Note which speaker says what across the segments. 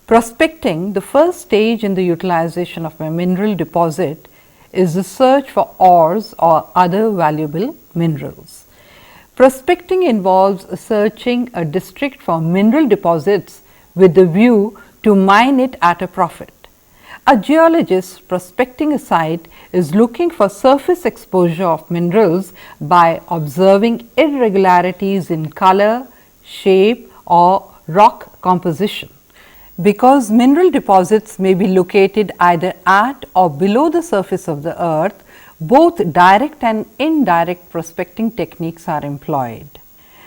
Speaker 1: Prospecting, the first stage in the utilization of a mineral deposit, is the search for ores or other valuable minerals. Prospecting involves searching a district for mineral deposits with the view to mine it at a profit. A geologist prospecting a site is looking for surface exposure of minerals by observing irregularities in color, shape or rock composition. Because mineral deposits may be located either at or below the surface of the earth, both direct and indirect prospecting techniques are employed.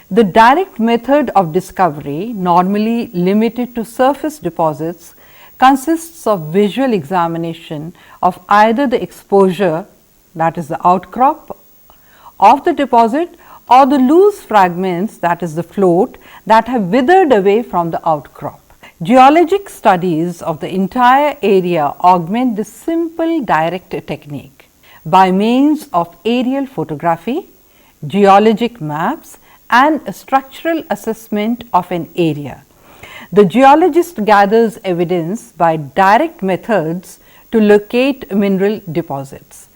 Speaker 1: The direct method of discovery, normally limited to surface deposits, consists of visual examination of either the exposure, that is the outcrop of the deposit, or the loose fragments, that is the float, that have withered away from the outcrop. Geologic studies of the entire area augment this simple direct technique by means of aerial photography, geologic maps and structural assessment of an area. The geologist gathers evidence by direct methods to locate mineral deposits.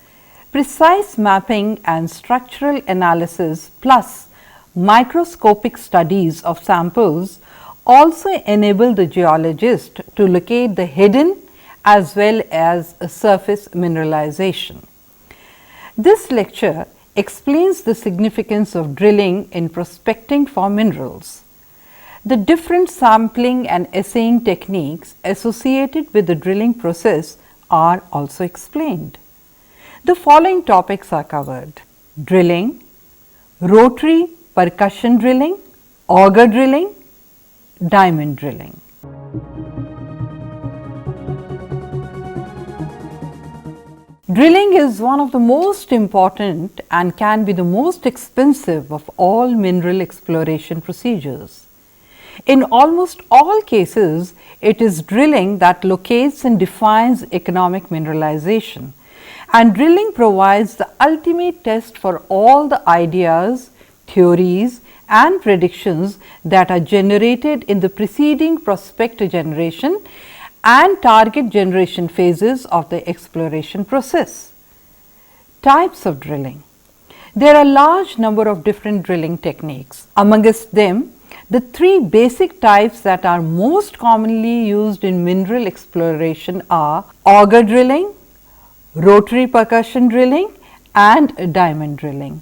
Speaker 1: Precise mapping and structural analysis plus microscopic studies of samples also enable the geologist to locate the hidden as well as surface mineralization. This lecture explains the significance of drilling in prospecting for minerals. The different sampling and assaying techniques associated with the drilling process are also explained. The following topics are covered: drilling, rotary percussion drilling, auger drilling, diamond drilling. Drilling is one of the most important and can be the most expensive of all mineral exploration procedures. In almost all cases, it is drilling that locates and defines economic mineralization, and drilling provides the ultimate test for all the ideas, theories and predictions that are generated in the preceding prospect generation and target generation phases of the exploration process. Types of drilling. There are a large number of different drilling techniques. Amongst them, the three basic types that are most commonly used in mineral exploration are auger drilling, rotary percussion drilling and diamond drilling.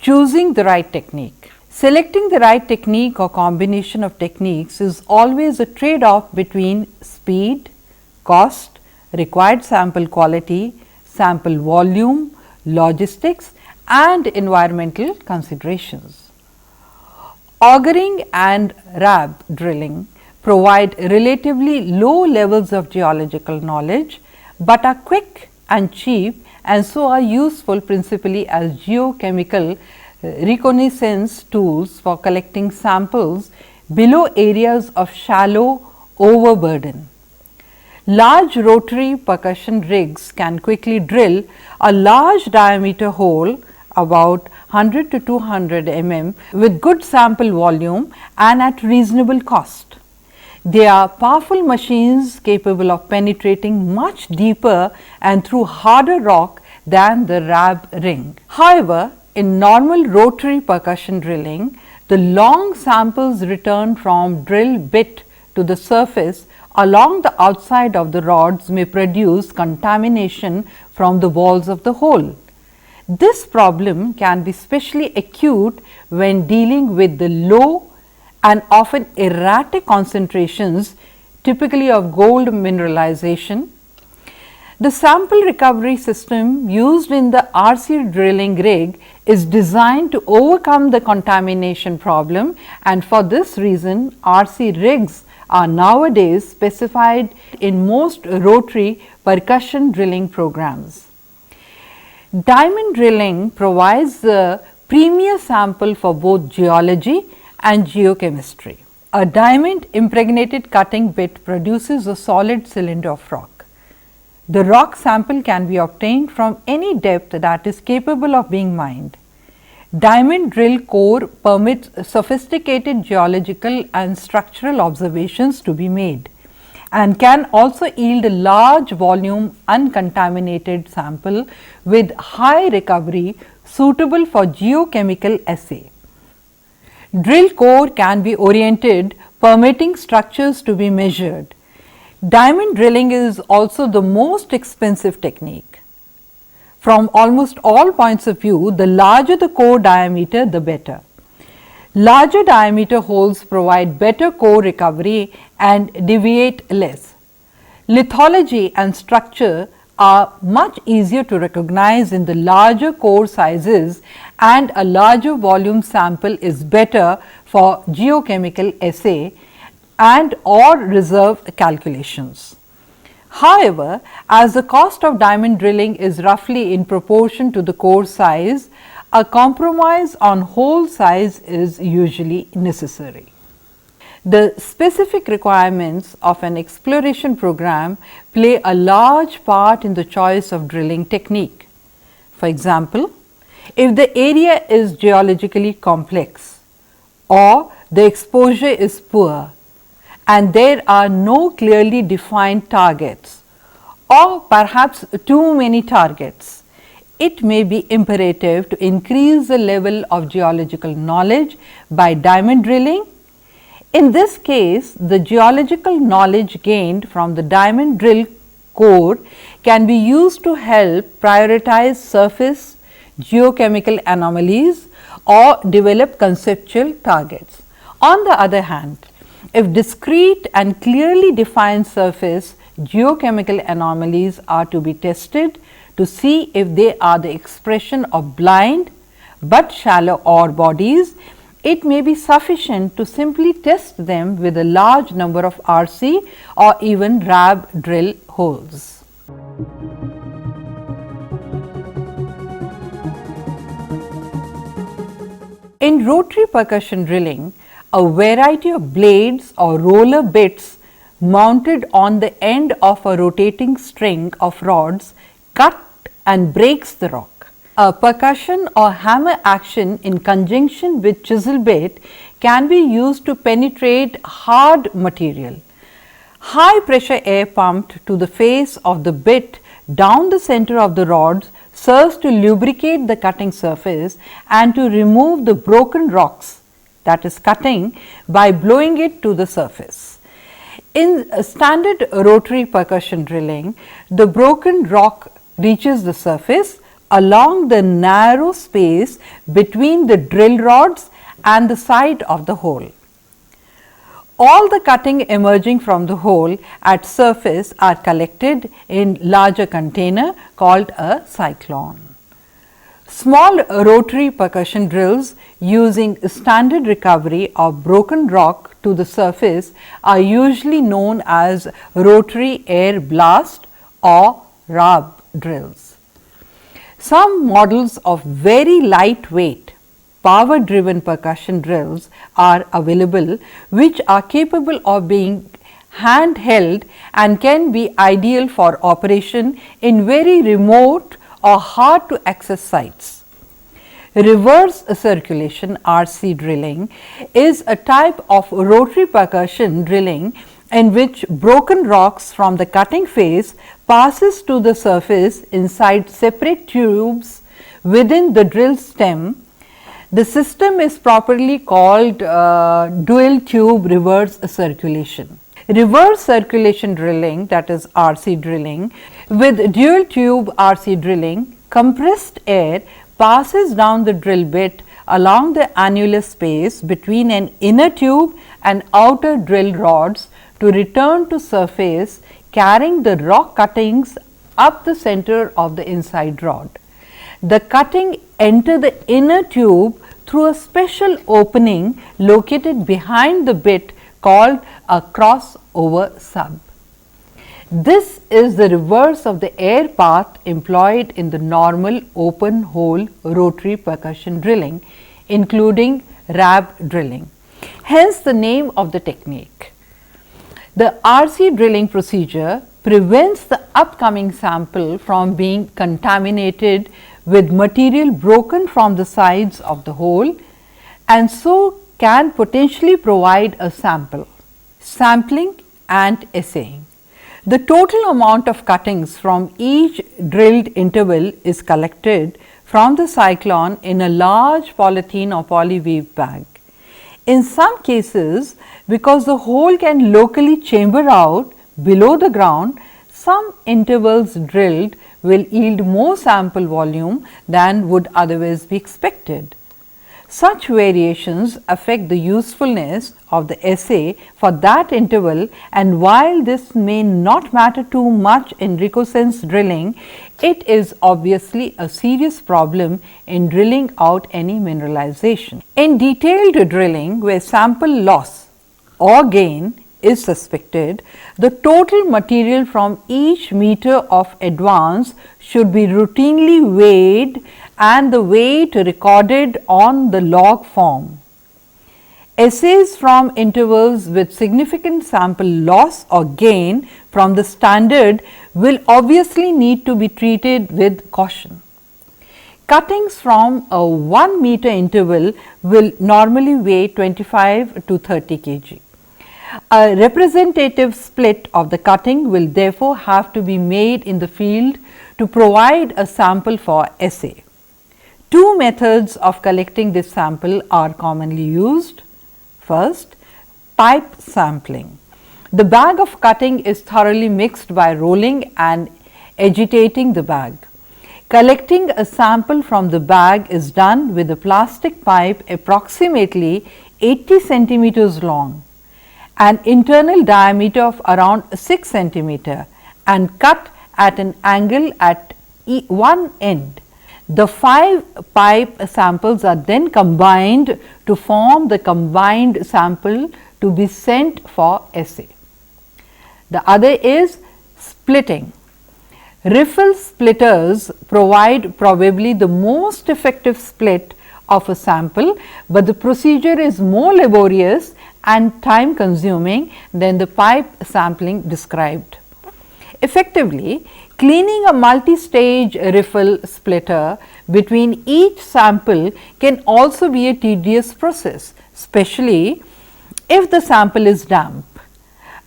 Speaker 1: Choosing the right technique. Selecting the right technique or combination of techniques is always a trade-off between speed, cost, required sample quality, sample volume, logistics and environmental considerations. Augering and RAB drilling provide relatively low levels of geological knowledge, but are quick and cheap and so are useful principally as geochemical reconnaissance tools for collecting samples below areas of shallow overburden. Large rotary percussion rigs can quickly drill a large diameter hole about 100 to 200 mm with good sample volume and at reasonable cost. They are powerful machines capable of penetrating much deeper and through harder rock than the RAB ring. However, in normal rotary percussion drilling, the long samples returned from drill bit to the surface along the outside of the rods may produce contamination from the walls of the hole. This problem can be especially acute when dealing with the low and often erratic concentrations, typically of gold mineralization. The sample recovery system used in the RC drilling rig is designed to overcome the contamination problem, and for this reason RC rigs are nowadays specified in most rotary percussion drilling programs. Diamond drilling provides the premier sample for both geology and geochemistry. A diamond impregnated cutting bit produces a solid cylinder of rock. The rock sample can be obtained from any depth that is capable of being mined. Diamond drill core permits sophisticated geological and structural observations to be made, and can also yield a large volume uncontaminated sample with high recovery suitable for geochemical assay. Drill core can be oriented, permitting structures to be measured. Diamond drilling is also the most expensive technique. From almost all points of view, the larger the core diameter, the better. Larger diameter holes provide better core recovery and deviate less. Lithology and structure are much easier to recognize in the larger core sizes, and a larger volume sample is better for geochemical assay and or reserve calculations. However, as the cost of diamond drilling is roughly in proportion to the core size, a compromise on hole size is usually necessary. The specific requirements of an exploration program play a large part in the choice of drilling technique. For example, if the area is geologically complex or the exposure is poor and there are no clearly defined targets, or perhaps too many targets, it may be imperative to increase the level of geological knowledge by diamond drilling. In this case, the geological knowledge gained from the diamond drill core can be used to help prioritize surface geochemical anomalies or develop conceptual targets. On the other hand, if discrete and clearly defined surface geochemical anomalies are to be tested to see if they are the expression of blind but shallow ore bodies, it may be sufficient to simply test them with a large number of RC or even RAB drill holes. In rotary percussion drilling, a variety of blades or roller bits mounted on the end of a rotating string of rods cut and breaks the rock. A percussion or hammer action in conjunction with chisel bit can be used to penetrate hard material. High pressure air pumped to the face of the bit down the center of the rods serves to lubricate the cutting surface and to remove the broken rocks, that is cutting, by blowing it to the surface. In standard rotary percussion drilling, the broken rock reaches the surface along the narrow space between the drill rods and the side of the hole. All the cutting emerging from the hole at surface are collected in larger container called a cyclone. Small rotary percussion drills using standard recovery of broken rock to the surface are usually known as rotary air blast or RAB drills. Some models of very lightweight power driven percussion drills are available, which are capable of being handheld and can be ideal for operation in very remote or hard to access sites. Reverse circulation RC drilling is a type of rotary percussion drilling in which broken rocks from the cutting face passes to the surface inside separate tubes within the drill stem. The system is properly called dual tube reverse circulation. Reverse circulation drilling, that is RC drilling, with dual tube RC drilling, compressed air passes down the drill bit along the annular space between an inner tube and outer drill rods to return to surface, carrying the rock cuttings up the center of the inside rod. The cutting enter the inner tube through a special opening located behind the bit called a crossover sub. This is the reverse of the air path employed in the normal open hole rotary percussion drilling, including RAB drilling. hence the name of the technique. The RC drilling procedure prevents the upcoming sample from being contaminated with material broken from the sides of the hole, and so can potentially provide a sample. Sampling and assaying. The total amount of cuttings from each drilled interval is collected from the cyclone in a large polythene or polyweave bag. In some cases, because the hole can locally chamber out below the ground, some intervals drilled will yield more sample volume than would otherwise be expected. Such variations affect the usefulness of the assay for that interval, and while this may not matter too much in recurrence drilling, it is obviously a serious problem in drilling out any mineralization. In detailed drilling, where sample loss or gain is suspected, the total material from each meter of advance should be routinely weighed and the weight recorded on the log form. Assays from intervals with significant sample loss or gain from the standard will obviously need to be treated with caution. Cuttings from a 1 meter interval will normally weigh 25 to 30 kg. A representative split of the cutting will therefore have to be made in the field to provide a sample for assay. Two methods of collecting this sample are commonly used. First, pipe sampling. The bag of cutting is thoroughly mixed by rolling and agitating the bag. Collecting a sample from the bag is done with a plastic pipe approximately 80 centimeters long, an internal diameter of around 6 centimeter, and cut at an angle at one end. The 5 pipe samples are then combined to form the combined sample to be sent for assay. The other is splitting. Riffle splitters provide probably the most effective split of a sample, but the procedure is more laborious and time consuming than the pipe sampling described. Effectively, cleaning a multi-stage riffle splitter between each sample can also be a tedious process, especially if the sample is damp.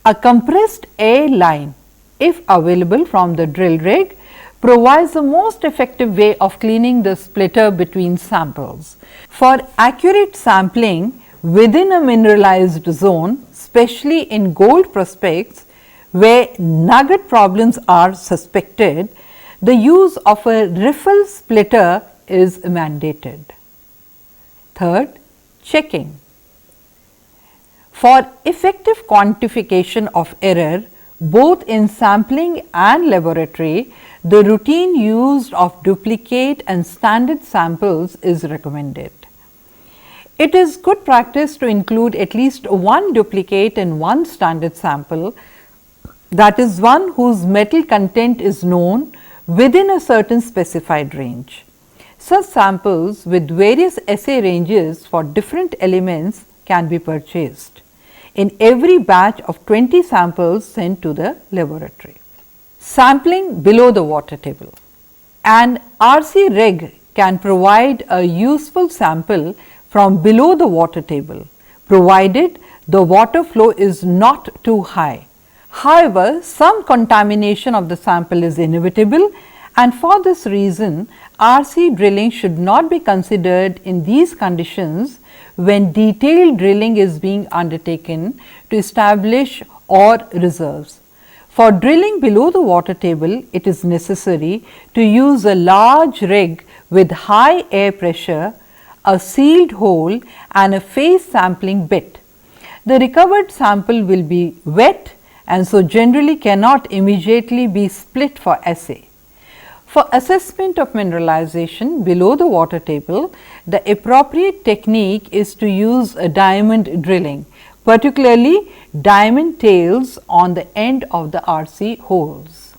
Speaker 1: A compressed air line, if available from the drill rig, provides the most effective way of cleaning the splitter between samples. For accurate sampling within a mineralized zone, especially in gold prospects where nugget problems are suspected, the use of a riffle splitter is mandated. Third, checking. For effective quantification of error, both in sampling and laboratory, the routine use of duplicate and standard samples is recommended. It is good practice to include at least one duplicate and one standard sample, that is, one whose metal content is known within a certain specified range. Such samples with various assay ranges for different elements can be purchased in every batch of 20 samples sent to the laboratory. Sampling below the water table. An RC rig can provide a useful sample from below the water table, provided the water flow is not too high. However, some contamination of the sample is inevitable, and for this reason, RC drilling should not be considered in these conditions when detailed drilling is being undertaken to establish ore reserves. For drilling below the water table, it is necessary to use a large rig with high air pressure, a sealed hole, and a phase sampling bit. The recovered sample will be wet and so generally cannot immediately be split for assay. For assessment of mineralization below the water table, the appropriate technique is to use a diamond drilling, particularly diamond tails on the end of the RC holes.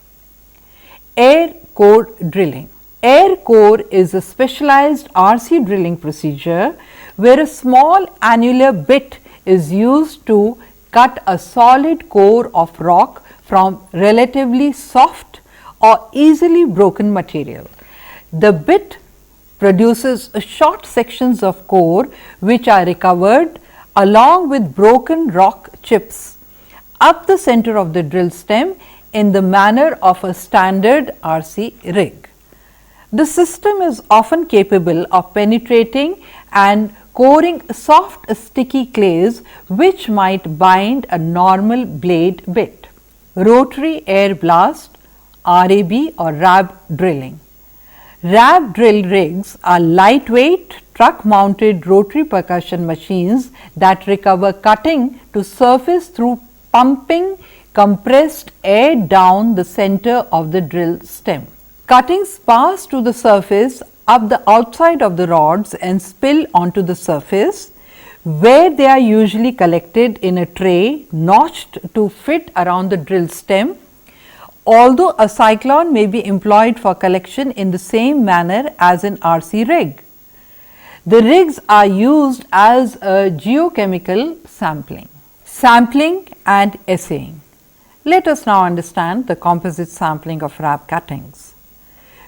Speaker 1: Air core drilling. Air core is a specialized RC drilling procedure where a small annular bit is used to cut a solid core of rock from relatively soft or easily broken material. The bit produces short sections of core which are recovered along with broken rock chips up the center of the drill stem in the manner of a standard RC rig. The system is often capable of penetrating and coring soft sticky clays which might bind a normal blade bit. Rotary air blast, RAB or RAB drilling. RAB drill rigs are lightweight truck mounted rotary percussion machines that recover cutting to surface through pumping compressed air down the center of the drill stem. Cuttings pass to the surface up the outside of the rods and spill onto the surface, where they are usually collected in a tray notched to fit around the drill stem, although a cyclone may be employed for collection in the same manner as an RC rig. The rigs are used as a geochemical sampling. Sampling and assaying. Let us now understand the composite sampling of RAB cuttings.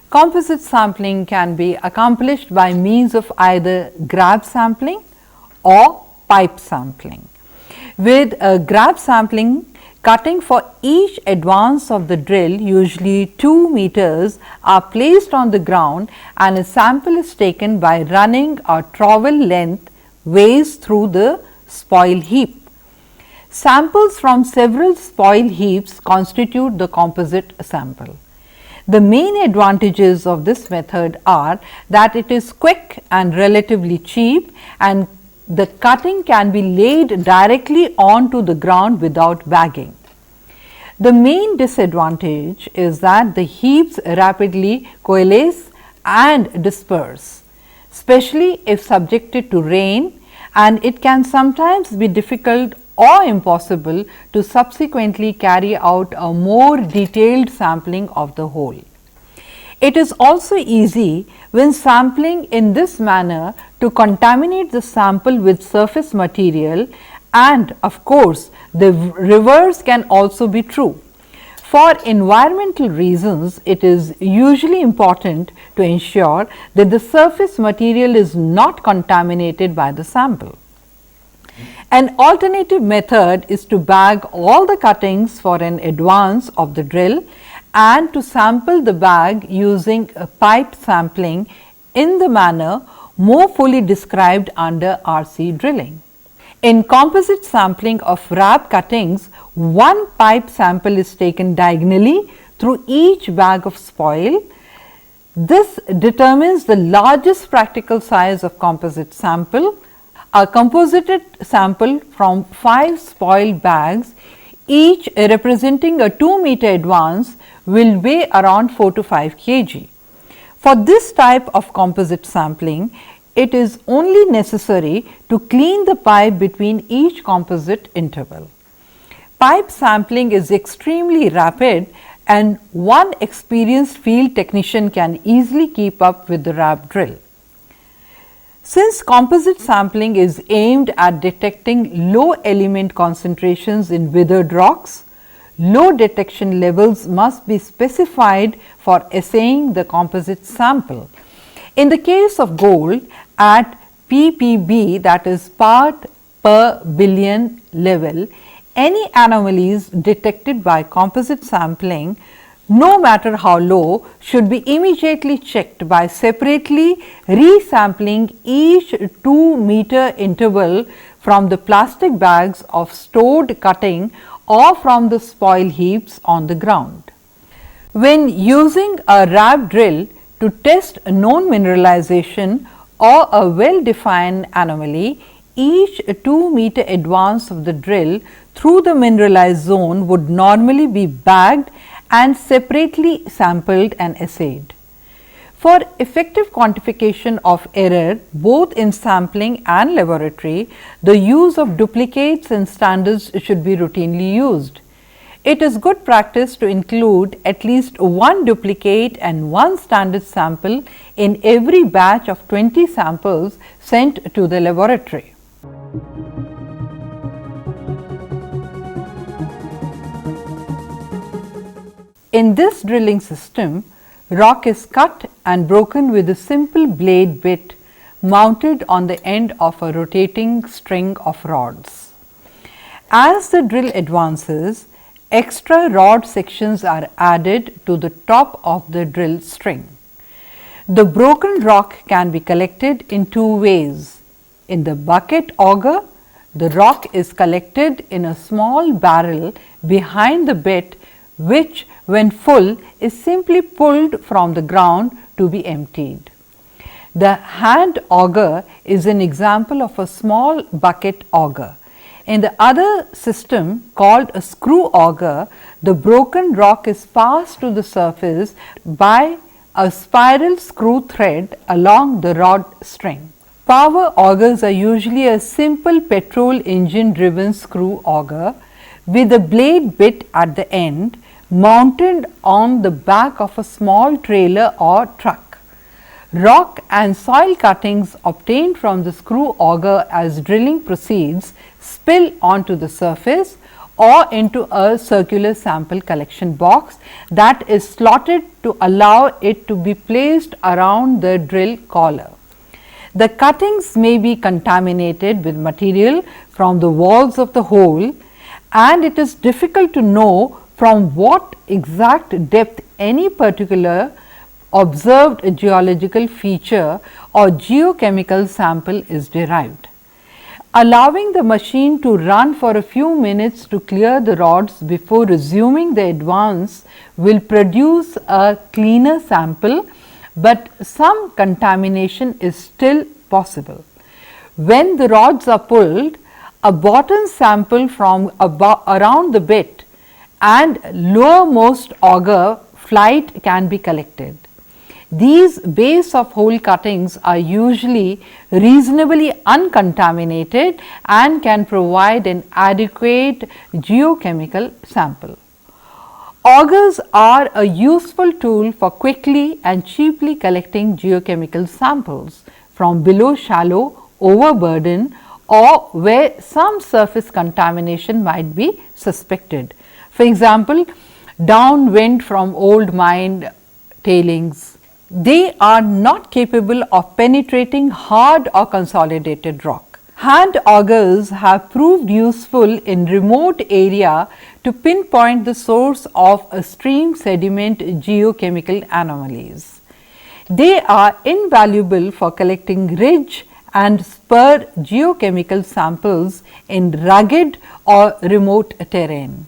Speaker 1: Composite sampling can be accomplished by means of either grab sampling or pipe sampling. With a grab sampling, cutting for each advance of the drill, usually 2 meters, are placed on the ground and a sample is taken by running a trowel length ways through the spoil heap. Samples from several spoil heaps constitute the composite sample. The main advantages of this method are that it is quick and relatively cheap, and the cutting can be laid directly onto the ground without bagging. The main disadvantage is that the heaps rapidly coalesce and disperse, especially if subjected to rain, and it can sometimes be difficult or impossible to subsequently carry out a more detailed sampling of the whole. It is also easy when sampling in this manner to contaminate the sample with surface material, and of course, the reverse can also be true. For environmental reasons, it is usually important to ensure that the surface material is not contaminated by the sample. An alternative method is to bag all the cuttings for an advance of the drill and to sample the bag using a pipe sampling in the manner more fully described under RC drilling. In composite sampling of RAB cuttings, one pipe sample is taken diagonally through each bag of spoil. This determines the largest practical size of composite sample. A composited sample from 5 spoil bags, each representing a 2 meter advance, will weigh around 4 to 5 kg. For this type of composite sampling, it is only necessary to clean the pipe between each composite interval. Pipe sampling is extremely rapid, and one experienced field technician can easily keep up with the RAB drill. Since composite sampling is aimed at detecting low element concentrations in withered rocks, low detection levels must be specified for assaying the composite sample. In the case of gold, at ppb, that is part per billion level, any anomalies detected by composite sampling, no matter how low, should be immediately checked by separately resampling each 2 meter interval from the plastic bags of stored cutting or from the spoil heaps on the ground. When using a RAB drill to test a known mineralization or a well defined anomaly, each 2 meter advance of the drill through the mineralized zone would normally be bagged and separately sampled and assayed. For effective quantification of error both in sampling and laboratory, the use of duplicates and standards should be routinely used. It is good practice to include at least one duplicate and one standard sample in every batch of 20 samples sent to the laboratory. In this drilling system, rock is cut and broken with a simple blade bit mounted on the end of a rotating string of rods. As the drill advances, extra rod sections are added to the top of the drill string. The broken rock can be collected in two ways. In the bucket auger, the rock is collected in a small barrel behind the bit, which when full is simply pulled from the ground to be emptied. The hand auger is an example of a small bucket auger. In the other system called a screw auger, the broken rock is passed to the surface by a spiral screw thread along the rod string. Power augers are usually a simple petrol engine driven screw auger with a blade bit at the end mounted on the back of a small trailer or truck. Rock and soil cuttings obtained from the screw auger as drilling proceeds spill onto the surface or into a circular sample collection box that is slotted to allow it to be placed around the drill collar. The cuttings may be contaminated with material from the walls of the hole, and it is difficult to know from what exact depth any particular observed geological feature or geochemical sample is derived. Allowing the machine to run for a few minutes to clear the rods before resuming the advance will produce a cleaner sample, but some contamination is still possible. When the rods are pulled, a bottom sample from around the bit and lowermost auger flight can be collected. These base of hole cuttings are usually reasonably uncontaminated and can provide an adequate geochemical sample. Augers are a useful tool for quickly and cheaply collecting geochemical samples from below shallow, overburden, or where some surface contamination might be suspected. For example, downwind from old mine tailings. They are not capable of penetrating hard or consolidated rock. Hand augers have proved useful in remote area to pinpoint the source of a stream sediment geochemical anomalies. They are invaluable for collecting ridge and spur geochemical samples in rugged or remote terrain.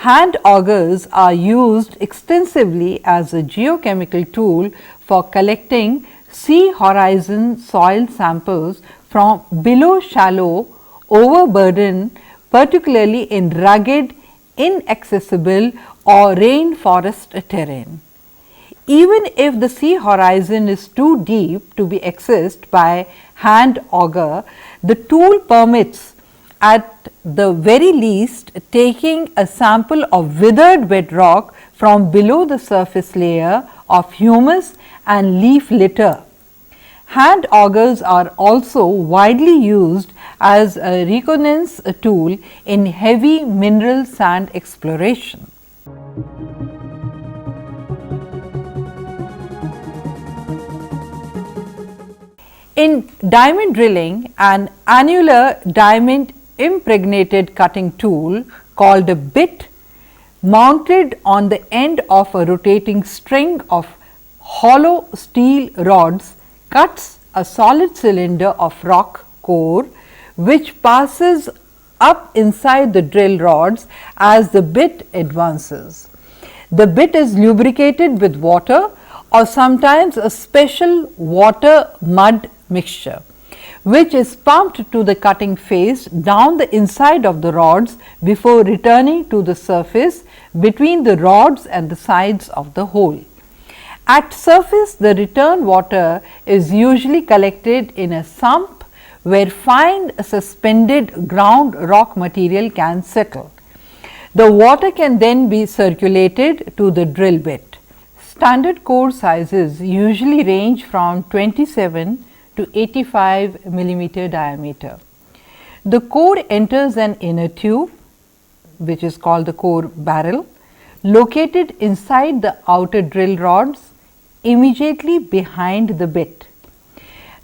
Speaker 1: Hand augers are used extensively as a geochemical tool for collecting sea horizon soil samples from below shallow, overburden, particularly in rugged, inaccessible or rainforest terrain. Even if the sea horizon is too deep to be accessed by hand auger, the tool permits at the very least taking a sample of withered bedrock from below the surface layer of humus and leaf litter. Hand augers are also widely used as a reconnaissance tool in heavy mineral sand exploration. In diamond drilling, an annular diamond impregnated cutting tool called a bit, mounted on the end of a rotating string of hollow steel rods, cuts a solid cylinder of rock core, which passes up inside the drill rods as the bit advances. The bit is lubricated with water or sometimes a special water mud mixture, which is pumped to the cutting face down the inside of the rods before returning to the surface between the rods and the sides of the hole. At surface, the return water is usually collected in a sump where fine suspended ground rock material can settle. The water can then be circulated to the drill bit. Standard core sizes usually range from 27 to 85 millimeter diameter. The core enters an inner tube, which is called the core barrel, located inside the outer drill rods immediately behind the bit.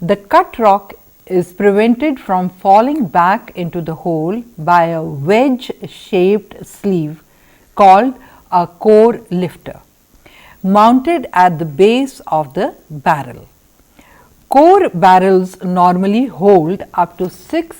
Speaker 1: The cut rock is prevented from falling back into the hole by a wedge-shaped sleeve called a core lifter, mounted at the base of the barrel. Core barrels normally hold up to 6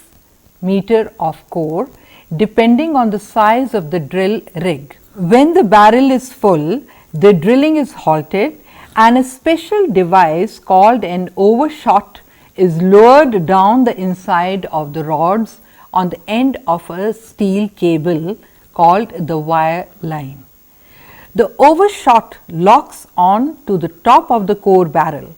Speaker 1: meters of core depending on the size of the drill rig. When the barrel is full, the drilling is halted and a special device called an overshot is lowered down the inside of the rods on the end of a steel cable called the wire line. The overshot locks on to the top of the core barrel.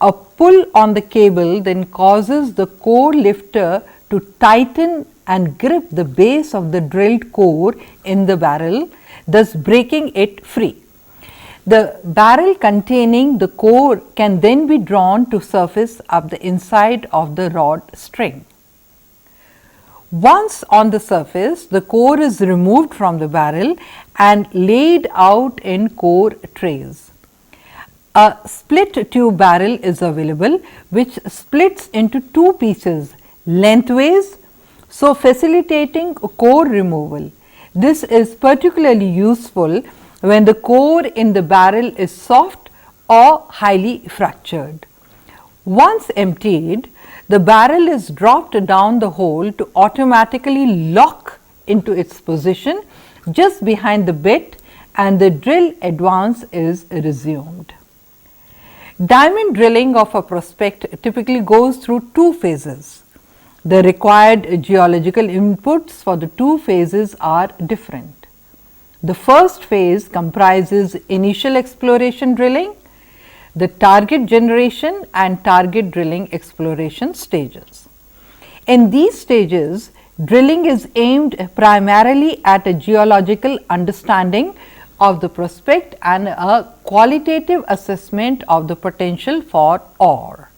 Speaker 1: A pull on the cable then causes the core lifter to tighten and grip the base of the drilled core in the barrel, thus breaking it free. The barrel containing the core can then be drawn to surface up the inside of the rod string. Once on the surface, the core is removed from the barrel and laid out in core trays. A split tube barrel is available which splits into two pieces lengthways, so facilitating core removal. This is particularly useful when the core in the barrel is soft or highly fractured. Once emptied, the barrel is dropped down the hole to automatically lock into its position just behind the bit and the drill advance is resumed. Diamond drilling of a prospect typically goes through two phases. The required geological inputs for the two phases are different. The first phase comprises initial exploration drilling, the target generation and target drilling exploration stages. In these stages, drilling is aimed primarily at a geological understanding of the prospect and a qualitative assessment of the potential for ore.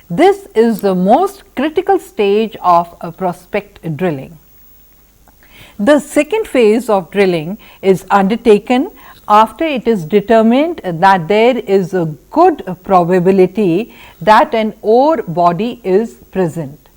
Speaker 1: This is the most critical stage of a prospect drilling. The second phase of drilling is undertaken after it is determined that there is a good probability that an ore body is present.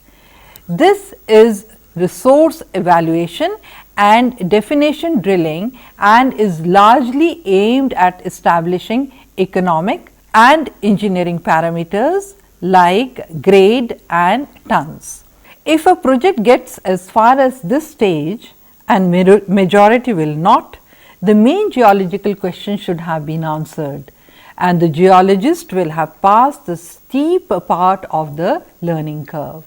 Speaker 1: This is resource evaluation and definition drilling and is largely aimed at establishing economic and engineering parameters like grade and tons. If a project gets as far as this stage, and majority will not, the main geological question should have been answered and the geologist will have passed the steep part of the learning curve.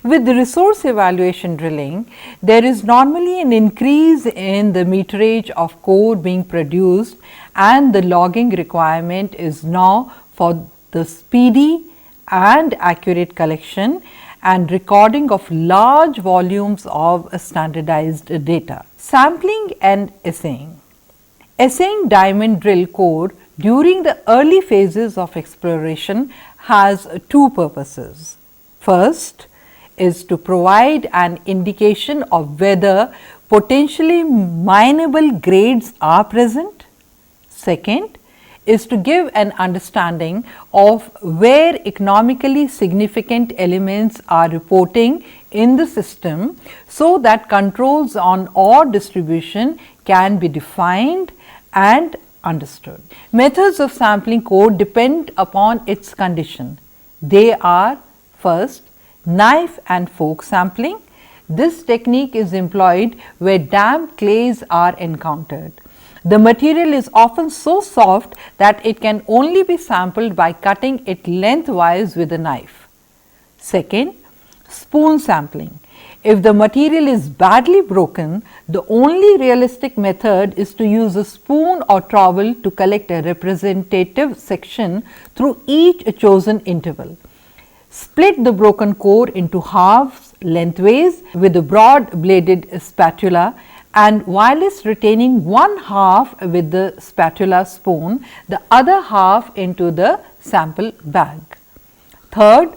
Speaker 1: With the resource evaluation drilling, there is normally an increase in the meterage of core being produced and the logging requirement is now for the speedy and accurate collection and recording of large volumes of standardized data. Sampling and assaying. Assaying diamond drill core during the early phases of exploration has two purposes. First is to provide an indication of whether potentially mineable grades are present. Second is to give an understanding of where economically significant elements are reporting in the system, so that controls on ore distribution can be defined and understood. Methods of sampling core depend upon its condition. They are first knife and fork sampling. This technique is employed where damp clays are encountered. The material is often so soft that it can only be sampled by cutting it lengthwise with a knife. Second, spoon sampling. If the material is badly broken, the only realistic method is to use a spoon or trowel to collect a representative section through each chosen interval. Split the broken core into halves lengthways with a broad bladed spatula, and while retaining one half with the spatula spoon, the other half into the sample bag. Third,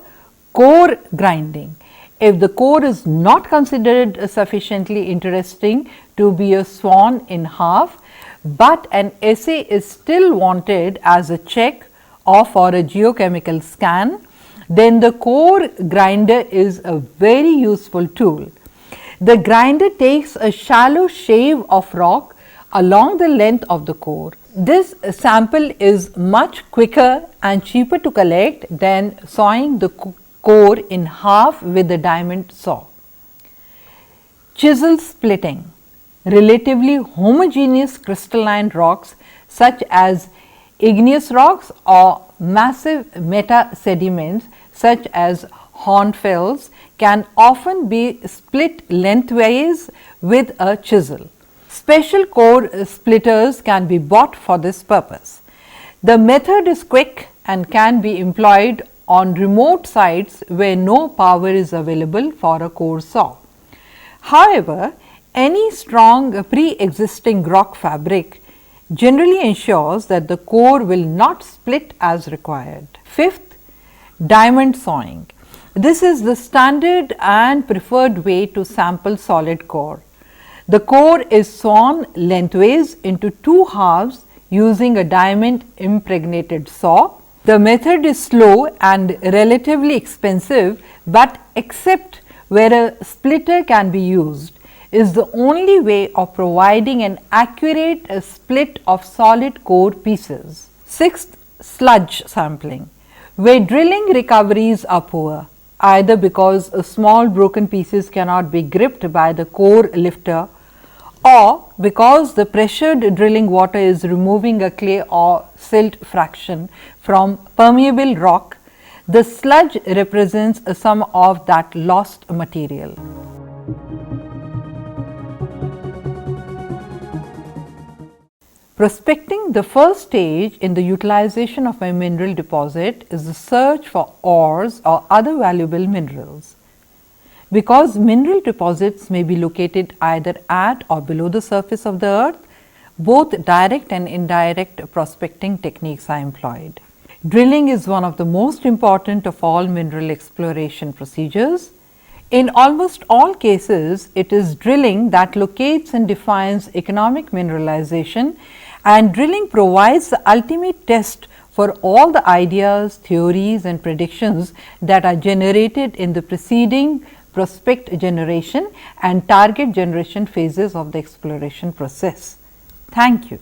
Speaker 1: core grinding. If the core is not considered sufficiently interesting to be sawn in half, but an assay is still wanted as a check or for a geochemical scan, then the core grinder is a very useful tool. The grinder takes a shallow shave of rock along the length of the core. This sample is much quicker and cheaper to collect than sawing the core in half with a diamond saw. Chisel splitting. Relatively homogeneous crystalline rocks such as igneous rocks or massive meta sediments such as hornfels can often be split lengthways with a chisel. Special core splitters can be bought for this purpose. The method is quick and can be employed on remote sites where no power is available for a core saw. However, any strong pre-existing rock fabric generally ensures that the core will not split as required. Fifth, diamond sawing. This is the standard and preferred way to sample solid core. The core is sawn lengthways into two halves using a diamond impregnated saw. The method is slow and relatively expensive, but except where a splitter can be used, is the only way of providing an accurate split of solid core pieces. Sixth, sludge sampling. Where drilling recoveries are poor, either because small broken pieces cannot be gripped by the core lifter or because the pressured drilling water is removing a clay or silt fraction from permeable rock, the sludge represents some of that lost material. Prospecting, the first stage in the utilization of a mineral deposit, is the search for ores or other valuable minerals. Because mineral deposits may be located either at or below the surface of the earth, both direct and indirect prospecting techniques are employed. Drilling is one of the most important of all mineral exploration procedures. In almost all cases, it is drilling that locates and defines economic mineralization, and drilling provides the ultimate test for all the ideas, theories and predictions that are generated in the preceding prospect generation and target generation phases of the exploration process. Thank you.